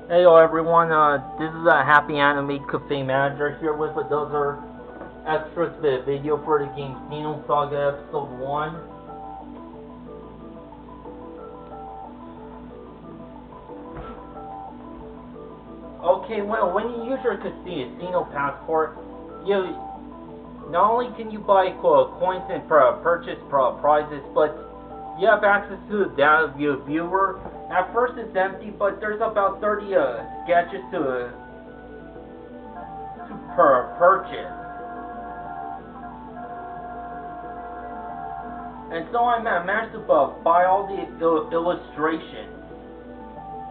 Hello everyone, this is a HappyAnimaidCafeManager here with another extra video for the game Xenosaga Episode 1. Okay, well, when you use your casino passport, you not only can you buy coins and purchase prizes, but you have access to the data viewer. At first it's empty, but there's about 30 sketches to purchase. And so I managed to buy all the illustrations,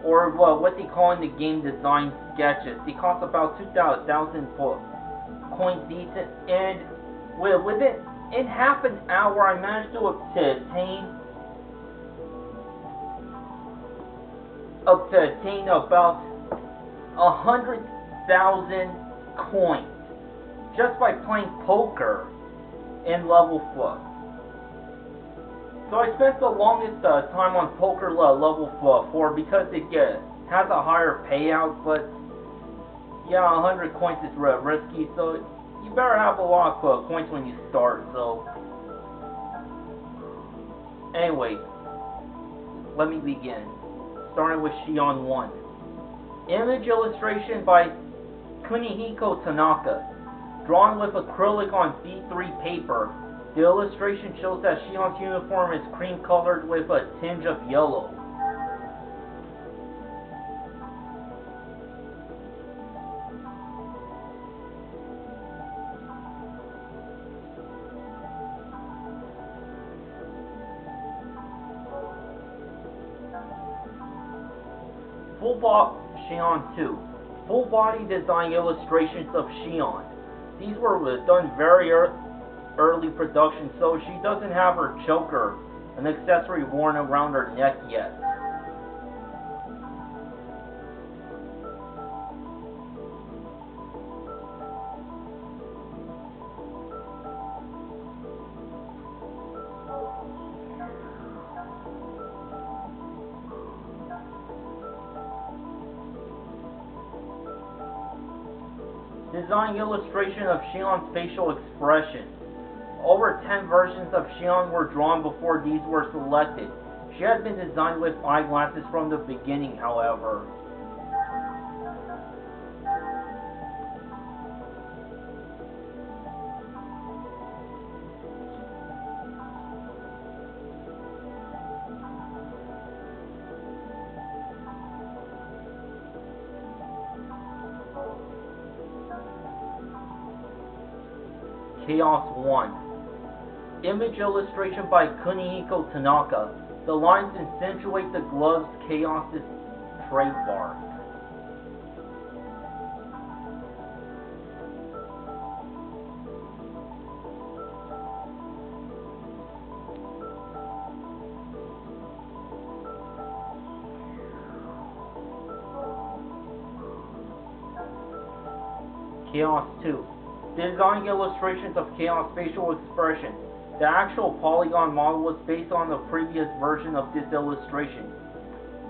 or what they call in the game design sketches. They cost about 2,000 coins each, and within half an hour I managed to obtain about 100,000 coins just by playing poker in level 4. So I spent the longest time on poker level 4 because it has a higher payout, but yeah, 100 coins is risky, so you better have a lot of coins when you start. So anyway, let me begin. Starting with Shion 1. Image illustration by Kunihiko Tanaka. Drawn with acrylic on B3 paper. The illustration shows that Shion's uniform is cream colored with a tinge of yellow. Shion 2. Full body design illustrations of Shion. These were done very early production, so she doesn't have her choker, an accessory worn around her neck yet. Design illustration of Shion's facial expression. Over 10 versions of Shion were drawn before these were selected. She had been designed with eyeglasses from the beginning, however. Chaos 1. Image illustration by Kunihiko Tanaka. The lines accentuate the glove's Chaos' trademark. Chaos 2. Design illustrations of Chaos' facial expression. The actual polygon model was based on the previous version of this illustration.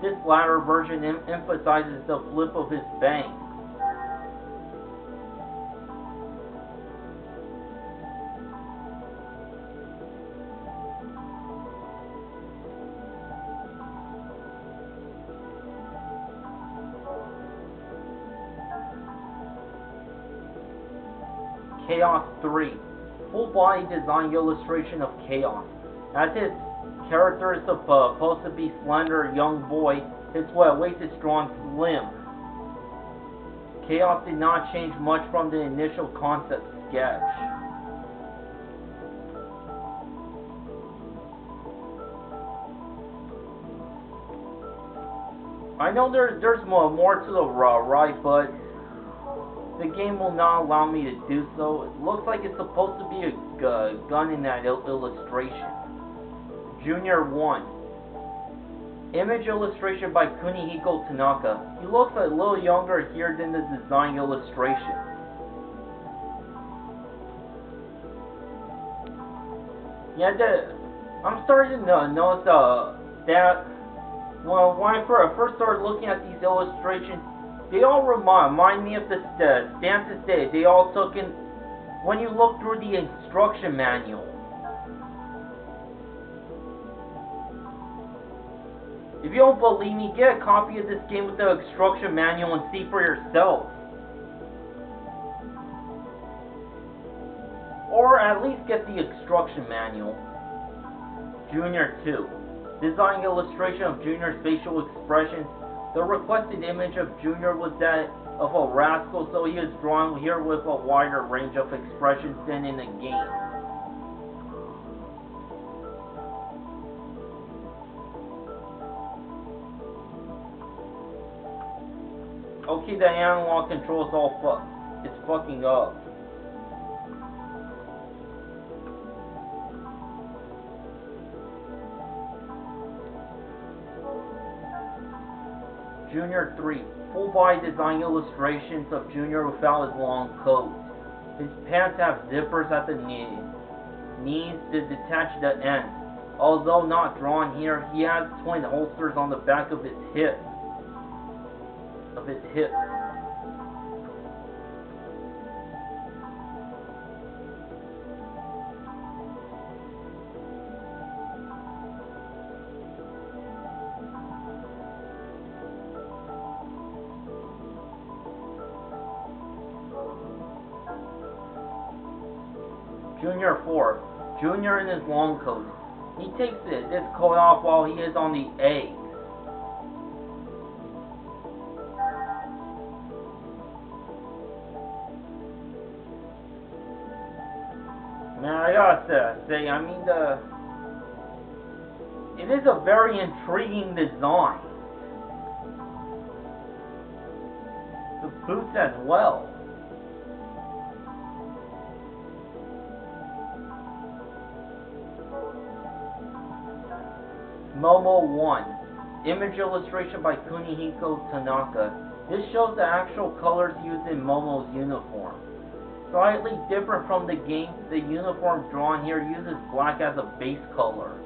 This latter version emphasizes the flip of his bangs. Chaos 3. Full body design illustration of Chaos. As his character is supposed to be slender young boy, his waist is drawn slim. Chaos did not change much from the initial concept sketch. I know there's more to the right, but the game will not allow me to do so. It looks like it's supposed to be a gun in that illustration. Junior 1. Image illustration by Kunihiko Tanaka. He looks a little younger here than the design illustration. Yeah, I'm starting to notice that well, when I first started looking at these illustrations, They all remind me of the stances they all took in when you look through the instruction manual. If you don't believe me, get a copy of this game with the instruction manual and see for yourself. Or at least get the instruction manual. Junior 2. Design illustration of Junior's facial expressions. The requested image of Junior was that of a rascal, so he is drawn here with a wider range of expressions than in the game. Okay, the analog control is all it's fucking up. Junior 3. Full body design illustrations of Junior without his long coat. His pants have zippers at the knees to detach the ends. Although not drawn here, he has twin holsters on the back of his hips. Junior 4. Junior in his long coat. He takes this coat off while he is on the egg. Man, I gotta say, I mean, it is a very intriguing design. The boots as well. Momo 1. Image illustration by Kunihiko Tanaka. This shows the actual colors used in Momo's uniform. Slightly different from the game, the uniform drawn here uses black as a base color.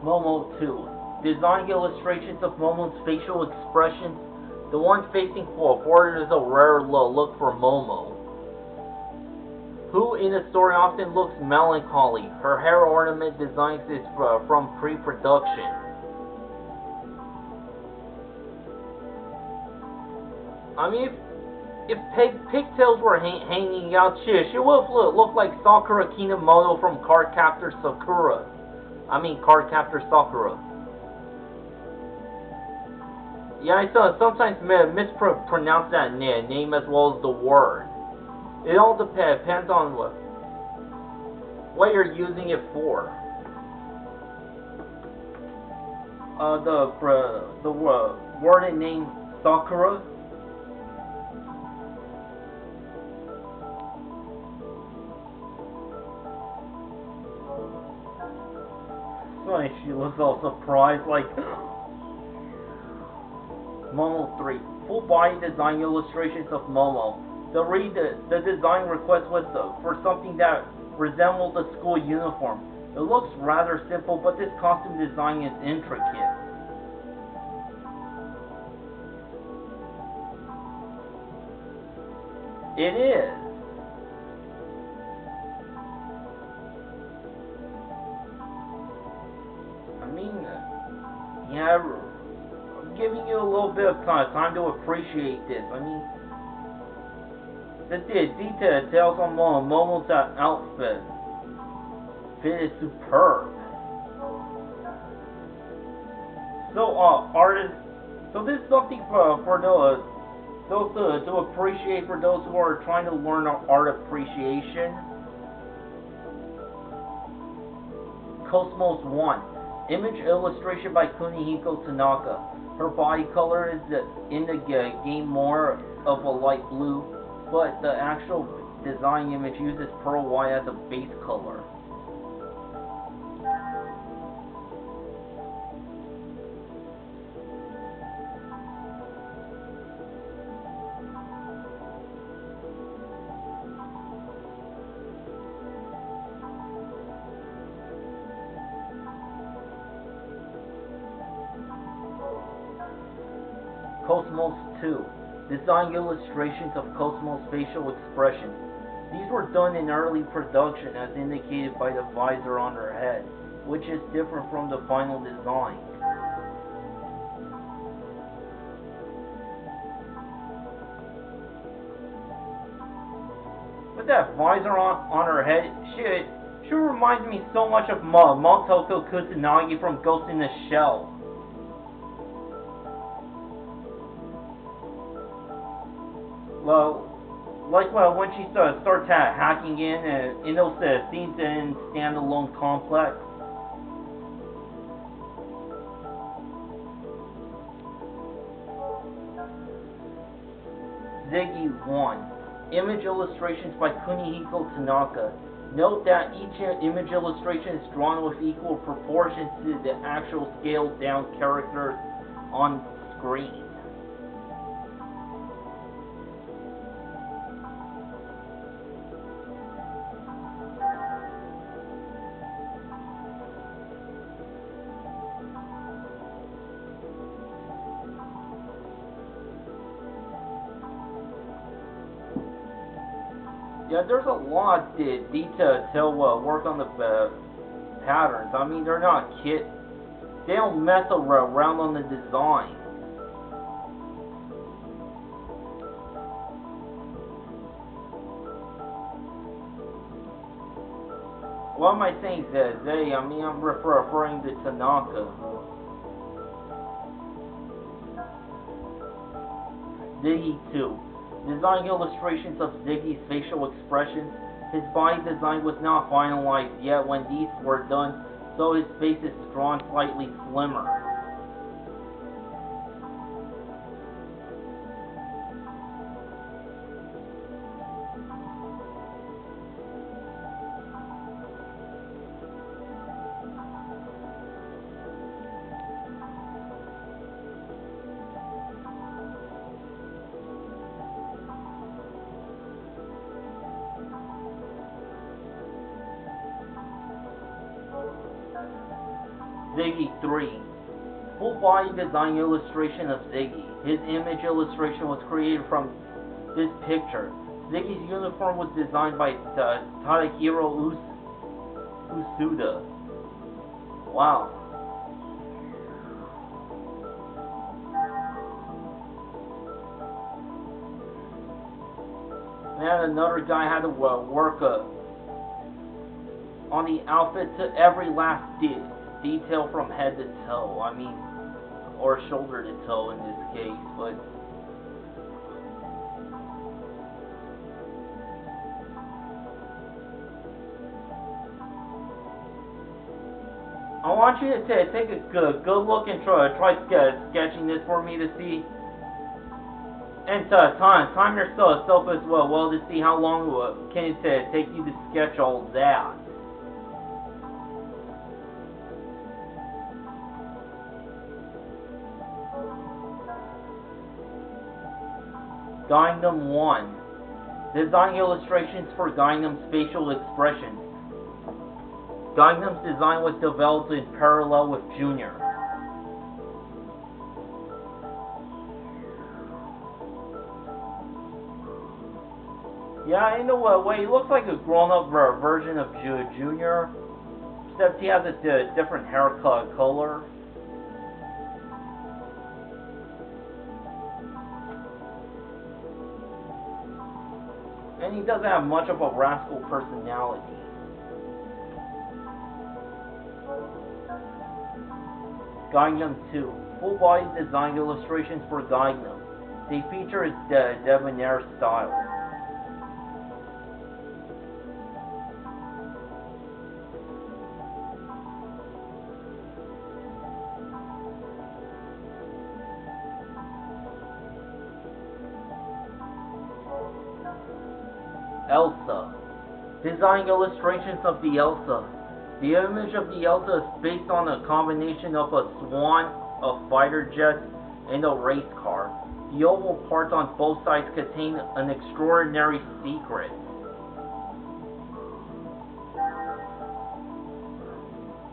Momo 2. Design illustrations of Momo's facial expressions. The one facing forward is a rare look for Momo, who in the story often looks melancholy. Her hair ornament designs is from pre-production. I mean, if pigtails were hanging out, she would have looked like Sakura Kinomoto from Cardcaptor Sakura. Cardcaptor Sakura. Yeah, I sometimes mispronounce that name as well as the word. It all depends on what you're using it for. The word and name Sakura. So she was all surprised, like. Momo 3. Full body design illustrations of Momo. The design request was for something that resembled the school uniform. It looks rather simple, but this costume design is intricate. It is. I mean, yeah. Giving you a little bit of time to appreciate this. I mean, the details on Momo's outfit is superb. So, artists. So this is something for those to appreciate for those who are trying to learn art appreciation. Cosmos 1. Image illustration by Kunihiko Tanaka. Her body color is in the game more of a light blue, but the actual design image uses pearl white as a base color. Cosmos 2. Design illustrations of Cosmos facial expressions. These were done in early production as indicated by the visor on her head, which is different from the final design. With that visor on her head, she reminds me so much of Motoko Kusanagi from Ghost in the Shell. Well, like when she starts hacking in those scenes in Standalone Complex. Ziggy 1. Image illustrations by Kunihiko Tanaka. Note that each image illustration is drawn with equal proportions to the actual scaled down characters on screen. Yeah, there's a lot of detail work on the patterns. I mean, they're not kid. They don't mess around on the design. Why am I saying they? I mean, I'm referring to Tanaka. Ziggy 2. Design illustrations of Ziggy's facial expressions. His body design was not finalized yet when these were done, so his face is drawn slightly slimmer. Ziggy 3. Full body design illustration of Ziggy. His image illustration was created from this picture. Ziggy's uniform was designed by Tadahiro Usuda. Wow. And another guy had to work on the outfit to every last detail from head to toe. I mean, or shoulder to toe in this case, but I want you to take a good look and try sketching this for me to see, and time yourself as well to see how long can it take you to sketch all that. Gangnam 1. Design illustrations for Gangnam's facial expressions. Gangnam's design was developed in parallel with Junior. Yeah, in a way, he looks like a grown-up version of Junior, except he has a different hair color. And he doesn't have much of a rascal personality. Gangnam 2. Full body design illustrations for Gangnam. They feature his debonair style. Elsa. Design illustrations of the Elsa. The image of the Elsa is based on a combination of a swan, a fighter jet, and a race car. The oval parts on both sides contain an extraordinary secret.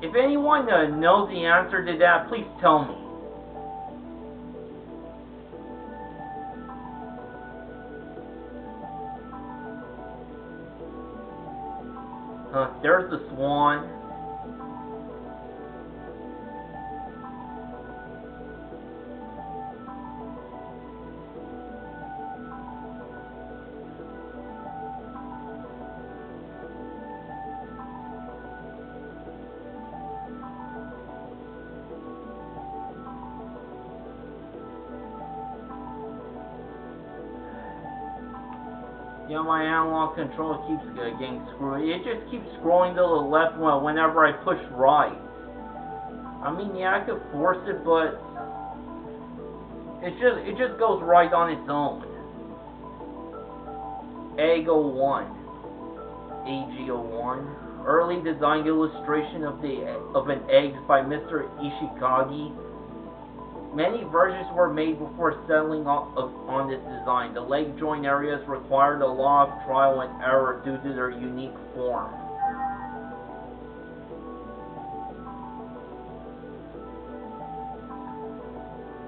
If anyone knows the answer to that, please tell me. There's the swan. Yeah, my analog controller keeps getting screwed. It just keeps scrolling to the left whenever I push right. I mean, yeah, I could force it, but it just goes right on its own. Egg 01, AG01, early design illustration of an egg by Mr. Ishikagi. Many versions were made before settling on this design. The leg joint areas required a lot of trial and error due to their unique form.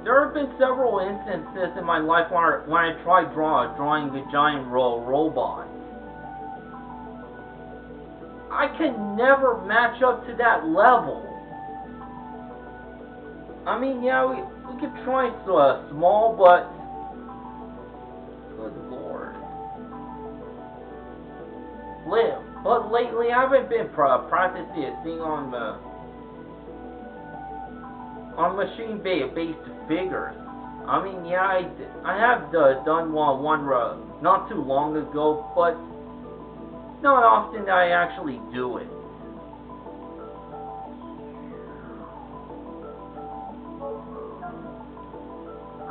There have been several instances in my life when I tried drawing a giant robot. I can never match up to that level. I mean, yeah, we could try small, but good lord. But lately I haven't been practicing on machine-based figures. I mean, yeah, I have done one not too long ago, but not often that I actually do it.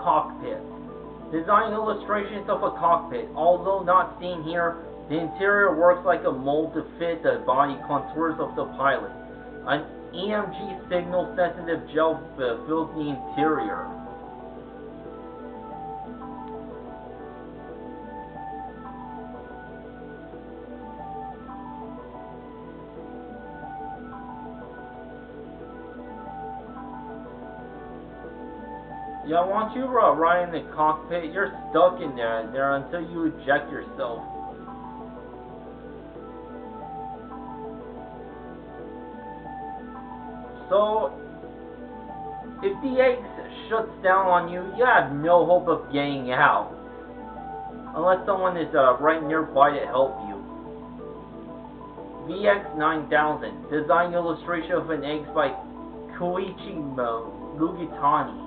Cockpit. Design illustrations of a cockpit. Although not seen here, the interior works like a mold to fit the body contours of the pilot. An EMG signal sensitive gel fills the interior. Yeah, once you ride in the cockpit, you're stuck in there until you eject yourself. So, if the egg shuts down on you, you have no hope of getting out. Unless someone is right nearby to help you. VX9000, design illustration of an egg by Koichi Mugitani.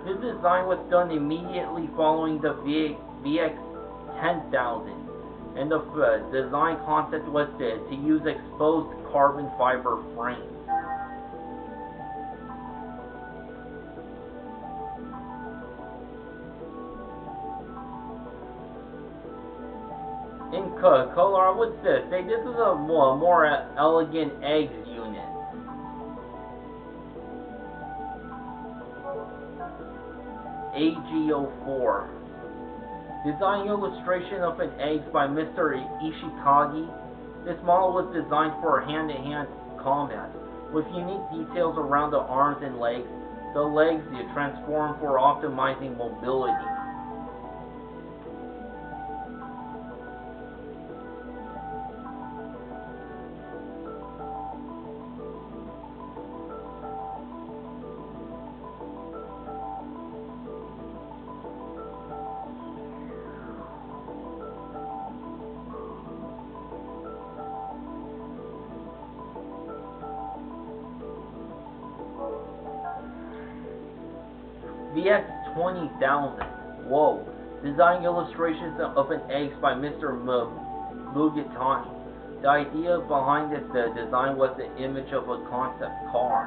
This design was done immediately following the VX10000, and the design concept was to use exposed carbon fiber frames. In color, I would say this is a more elegant eggs unit. AG04. Design illustration of an egg by Mr. Ishikagi. This model was designed for hand-to-hand combat, with unique details around the arms and legs. The legs transform for optimizing mobility. VX20000. Whoa. Design illustrations of an egg by Mr. Mugitani. The idea behind this design was the image of a concept car.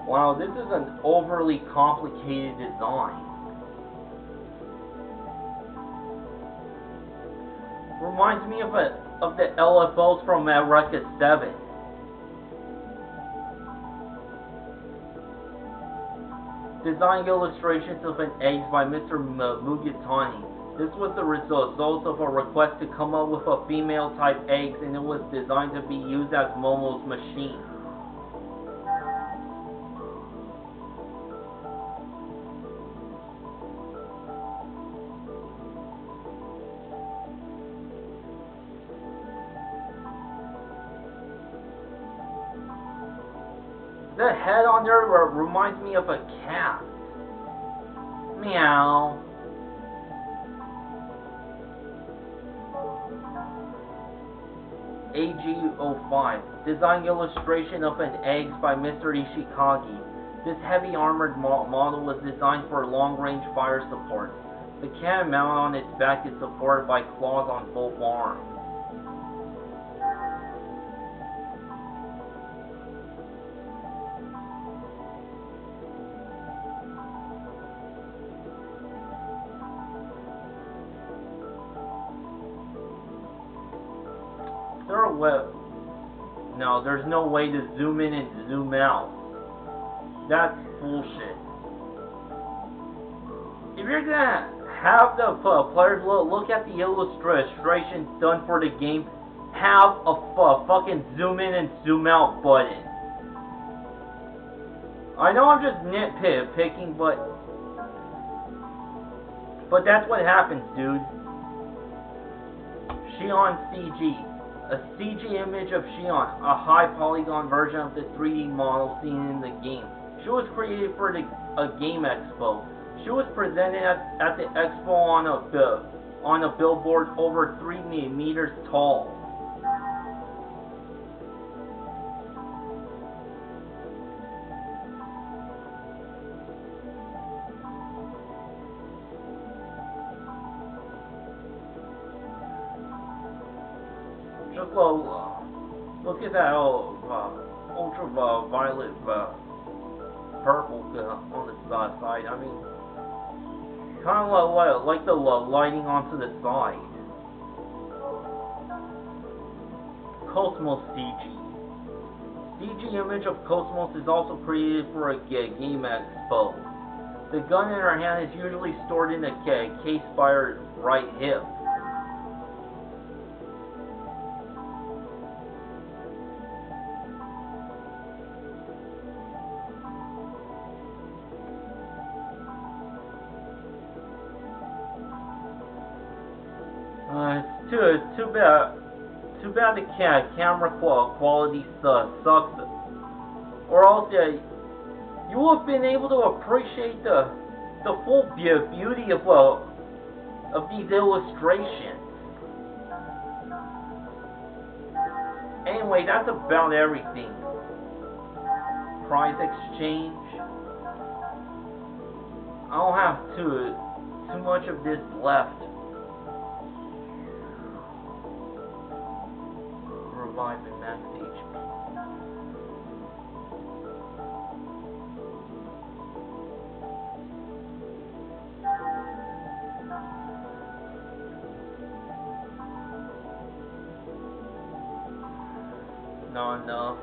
Wow, this is an overly complicated design. Reminds me of the LFOs from Eureka 7. Design illustrations of an egg by Mr. Mugitani. This was the result of a request to come up with a female-type eggs, and it was designed to be used as Momo's machine. The head on there reminds me of a cat. Meow. AG05. Design illustration of an egg by Mr. Ishikagi. This heavy armored model was designed for long-range fire support. The cannon mount on its back is supported by claws on both arms. No, there's no way to zoom in and zoom out. That's bullshit. If you're gonna have the players look at the illustrations done for the game, have a fucking zoom in and zoom out button. I know I'm just nitpicking, but that's what happens, dude. Shion CG. A CG image of Shion, a high polygon version of the 3D model seen in the game. She was created for a game expo. She was presented at the expo on a billboard over 3 meters tall. Just look at that ultraviolet purple on the side. I mean, kind of like the lighting onto the side. Cosmos CG. CG image of Cosmos is also created for a game expo. The gun in her hand is usually stored in a case by her right hip. It's too bad the camera quality sucks. Or else you would have been able to appreciate the full beauty of these illustrations. Anyway, that's about everything. Prize exchange. I don't have too much of this left. Revive and max HP. Not enough.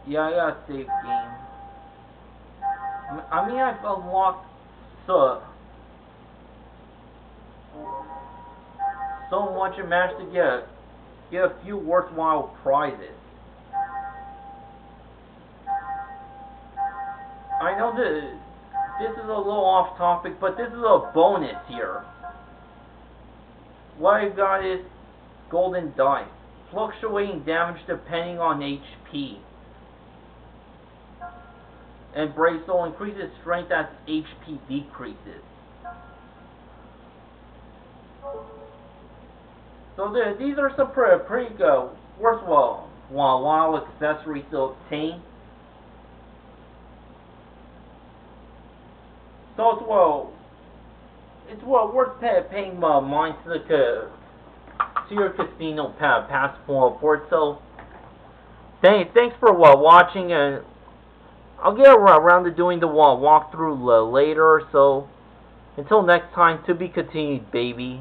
Yeah, I got a save game. I mean, I've unlocked so much and managed to get a few worthwhile prizes. I know this is a little off topic, but this is a bonus here. What I've got is golden dice, fluctuating damage depending on HP. And Brave Soul increases strength as HP decreases. So these are some pretty good, worthwhile accessories to obtain. So it's worth paying mine to your casino passport. So thanks for watching, and I'll get around to doing the walkthrough later. So until next time, to be continued, baby.